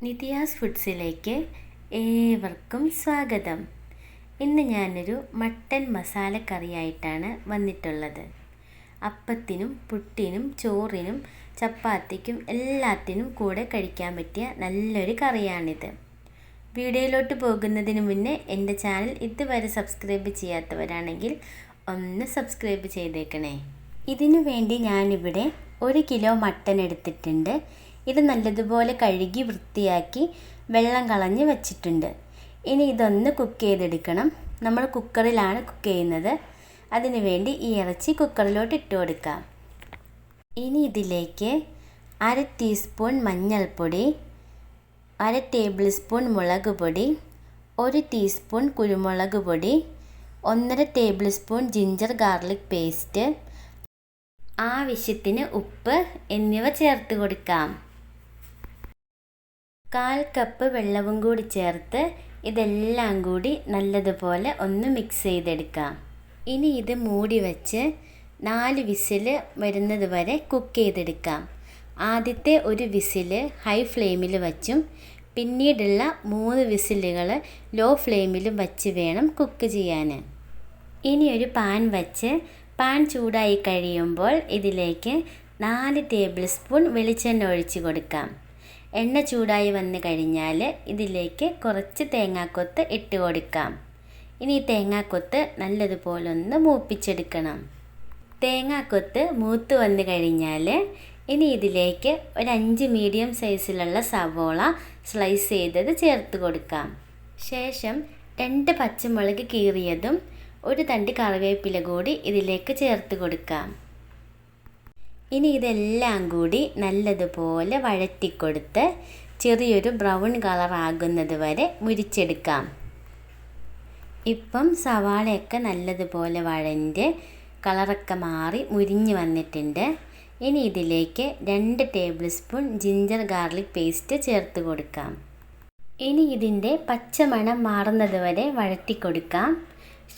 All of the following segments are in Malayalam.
നിധിയാസ് ഫുഡ്സിലേക്ക് ഏവർക്കും സ്വാഗതം. ഇന്ന് ഞാനൊരു മട്ടൻ മസാല കറിയായിട്ടാണ് വന്നിട്ടുള്ളത്. അപ്പത്തിനും പുട്ടിനും ചോറിനും ചപ്പാത്തിക്കും എല്ലാത്തിനും കൂടെ കഴിക്കാൻ പറ്റിയ നല്ലൊരു കറിയാണിത്. വീഡിയോയിലോട്ട് പോകുന്നതിന് മുന്നേ എൻ്റെ ചാനൽ ഇതുവരെ സബ്സ്ക്രൈബ് ചെയ്യാത്തവരാണെങ്കിൽ ഒന്ന് സബ്സ്ക്രൈബ് ചെയ്തേക്കണേ. ഇതിനു വേണ്ടി ഞാനിവിടെ 1 കിലോ മട്ടൻ എടുത്തിട്ടുണ്ട്. ഇത് നല്ലതുപോലെ കഴുകി വൃത്തിയാക്കി വെള്ളം കളഞ്ഞ് വെച്ചിട്ടുണ്ട്. ഇനി ഇതൊന്ന് കുക്ക് ചെയ്തെടുക്കണം. നമ്മൾ കുക്കറിലാണ് കുക്ക് ചെയ്യുന്നത്. അതിനു വേണ്ടി ഈ ഇറച്ചി കുക്കറിലോട്ട് ഇട്ട് കൊടുക്കാം. ഇനി ഇതിലേക്ക് 1/2 ടീസ്പൂൺ മഞ്ഞൾപ്പൊടി, 1/2 ടേബിൾ സ്പൂൺ മുളക് പൊടി, 1 ടീസ്പൂൺ കുരുമുളക് പൊടി, 1/2 table spoon ginger garlic paste, ആവശ്യത്തിന് ഉപ്പ് എന്നിവ ചേർത്ത് കൊടുക്കാം. 1/4 കപ്പ് വെള്ളവും കൂടി ചേർത്ത് ഇതെല്ലാം കൂടി നല്ലതുപോലെ ഒന്ന് മിക്സ് ചെയ്തെടുക്കാം. ഇനി ഇത് മൂടി വെച്ച് 4 വിസിൽ വരുന്നത് വരെ കുക്ക് ചെയ്തെടുക്കാം. ആദ്യത്തെ 1 വിസിൽ ഹൈ ഫ്ലെയിമിൽ വച്ചും പിന്നീടുള്ള 3 വിസിലുകൾ ലോ ഫ്ലെയിമിലും വച്ച് വേണം കുക്ക് ചെയ്യാൻ. ഇനി ഒരു പാൻ വച്ച് പാൻ ചൂടായി കഴിയുമ്പോൾ ഇതിലേക്ക് 4 ടേബിൾ സ്പൂൺ വെളിച്ചെണ്ണ ഒഴിച്ച് കൊടുക്കാം. എണ്ണ ചൂടായി വന്നു കഴിഞ്ഞാൽ ഇതിലേക്ക് കുറച്ച് തേങ്ങാക്കൊത്ത് ഇട്ട് കൊടുക്കാം. ഇനി ഈ തേങ്ങാക്കൊത്ത് നല്ലതുപോലെ ഒന്ന് മൂപ്പിച്ചെടുക്കണം. തേങ്ങാക്കൊത്ത് മൂത്ത് വന്നു കഴിഞ്ഞാൽ ഇനി ഇതിലേക്ക് ഒരു 5 മീഡിയം സൈസിലുള്ള സവോള സ്ലൈസ് ചെയ്തത് ചേർത്ത് കൊടുക്കാം. ശേഷം 2 പച്ചമുളക് കീറിയതും 1 തണ്ട് കറിവേപ്പില കൂടി ഇതിലേക്ക് ചേർത്ത് കൊടുക്കാം. ഇനി ഇതെല്ലാം കൂടി നല്ലതുപോലെ വഴറ്റിക്കൊടുത്ത് ചെറിയൊരു ബ്രൗൺ കളർ ആകുന്നത് വരെ മുരിച്ചെടുക്കാം. ഇപ്പം സവാളയൊക്കെ നല്ലതുപോലെ വഴഞ്ഞ് കളറൊക്കെ മാറി മുരിഞ്ഞ് വന്നിട്ടുണ്ട്. ഇനി ഇതിലേക്ക് 2 table spoon ginger garlic paste ചേർത്ത് കൊടുക്കാം. ഇനി ഇതിൻ്റെ പച്ചമണം മാറുന്നത് വരെ വഴറ്റിക്കൊടുക്കാം.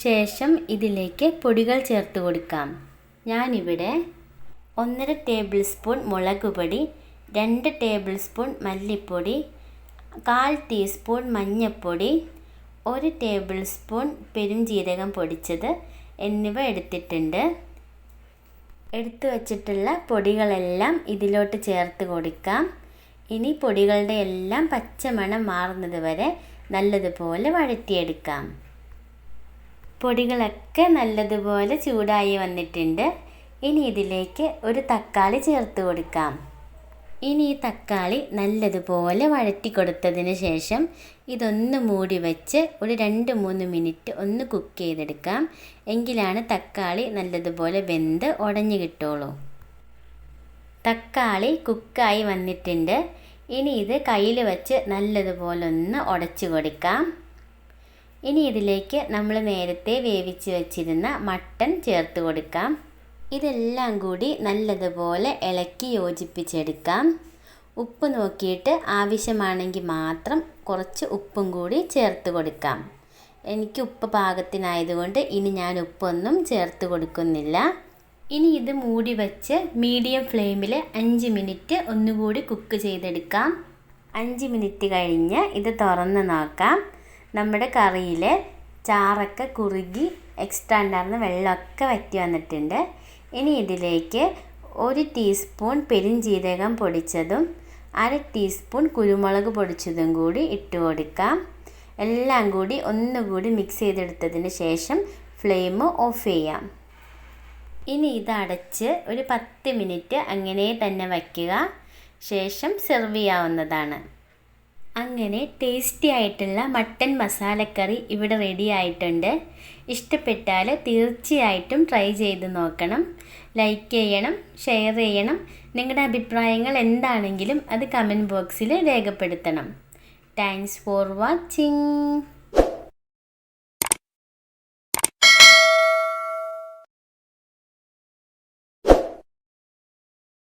ശേഷം ഇതിലേക്ക് പൊടികൾ ചേർത്ത് കൊടുക്കാം. ഞാനിവിടെ 1/2 ടേബിൾ സ്പൂൺ മുളക് പൊടി, 2 ടേബിൾ സ്പൂൺ മല്ലിപ്പൊടി, 1/4 ടീസ്പൂൺ മഞ്ഞൾപ്പൊടി, 1 ടേബിൾ സ്പൂൺ പെരുംജീരകം പൊടിച്ചത് എന്നിവ എടുത്തിട്ടുണ്ട്. എടുത്തു വച്ചിട്ടുള്ള പൊടികളെല്ലാം ഇതിലോട്ട് ചേർത്ത് കൊടുക്കാം. ഇനി പൊടികളുടെ എല്ലാം പച്ചമണം മാറുന്നത് വരെ നല്ലതുപോലെ വഴറ്റിയെടുക്കാം. പൊടികളൊക്കെ നല്ലതുപോലെ ചൂടായി വന്നിട്ടുണ്ട്. ഇനി ഇതിലേക്ക് ഒരു തക്കാളി ചേർത്ത് കൊടുക്കാം. ഇനി ഈ തക്കാളി നല്ലതുപോലെ വഴറ്റി കൊടുത്തതിന് ശേഷം ഇതൊന്ന് മൂടി വെച്ച് ഒരു 2-3 മിനിറ്റ് ഒന്ന് കുക്ക് ചെയ്തെടുക്കാം. എങ്കിലാണ് തക്കാളി നല്ലതുപോലെ വെന്ത് ഉടഞ്ഞു കിട്ടുള്ളൂ. തക്കാളി കുക്കായി വന്നിട്ടുണ്ട്. ഇനി ഇത് കയ്യിൽ വെച്ച് നല്ലതുപോലെ ഒന്ന് ഉടച്ചു കൊടുക്കാം. ഇനി ഇതിലേക്ക് നമ്മൾ നേരത്തെ വേവിച്ച് വെച്ചിരുന്ന മട്ടൻ ചേർത്ത് കൊടുക്കാം. ഇതെല്ലാം കൂടി നല്ലതുപോലെ ഇളക്കി യോജിപ്പിച്ചെടുക്കാം. ഉപ്പ് നോക്കിയിട്ട് ആവശ്യമാണെങ്കിൽ മാത്രം കുറച്ച് ഉപ്പും കൂടി ചേർത്ത് കൊടുക്കാം. എനിക്ക് ഉപ്പ് പാകത്തിനായതുകൊണ്ട് ഇനി ഞാൻ ഉപ്പൊന്നും ചേർത്ത് കൊടുക്കുന്നില്ല. ഇനി ഇത് മൂടി വെച്ച് മീഡിയം ഫ്ലെയിമിൽ 5 മിനിറ്റ് ഒന്നുകൂടി കുക്ക് ചെയ്തെടുക്കാം. 5 മിനിറ്റ് കഴിഞ്ഞ് ഇത് തുറന്ന് നോക്കാം. നമ്മുടെ കറിയിൽ ചാറൊക്കെ കുറുകി എക്സ്ട്രാ ഉണ്ടായിരുന്ന വെള്ളമൊക്കെ വറ്റി വന്നിട്ടുണ്ട്. ഇനി ഇതിലേക്ക് 1 ടീസ്പൂൺ പെരുംജീരകം പൊടിച്ചതും 1/2 ടീസ്പൂൺ കുരുമുളക് പൊടിച്ചതും കൂടി ഇട്ട് കൊടുക്കാം. എല്ലാം കൂടി ഒന്നുകൂടി മിക്സ് ചെയ്തെടുത്തതിന് ശേഷം ഫ്ലെയിം ഓഫ് ചെയ്യാം. ഇനി ഇത് അടച്ച് ഒരു 10 മിനിറ്റ് അങ്ങനെ തന്നെ വയ്ക്കുക. ശേഷം സെർവ് ചെയ്യാവുന്നതാണ്. അങ്ങനെ ടേസ്റ്റി ആയിട്ടുള്ള മട്ടൻ മസാലക്കറി ഇവിടെ റെഡി ആയിട്ടുണ്ട്. ഇഷ്ടപ്പെട്ടാൽ തീർച്ചയായിട്ടും ട്രൈ ചെയ്ത് നോക്കണം. ലൈക്ക് ചെയ്യണം, ഷെയർ ചെയ്യണം. നിങ്ങളുടെ അഭിപ്രായങ്ങൾ എന്താണെങ്കിലും അത് കമൻറ്റ് ബോക്സിൽ രേഖപ്പെടുത്തണം. Thanks for watching.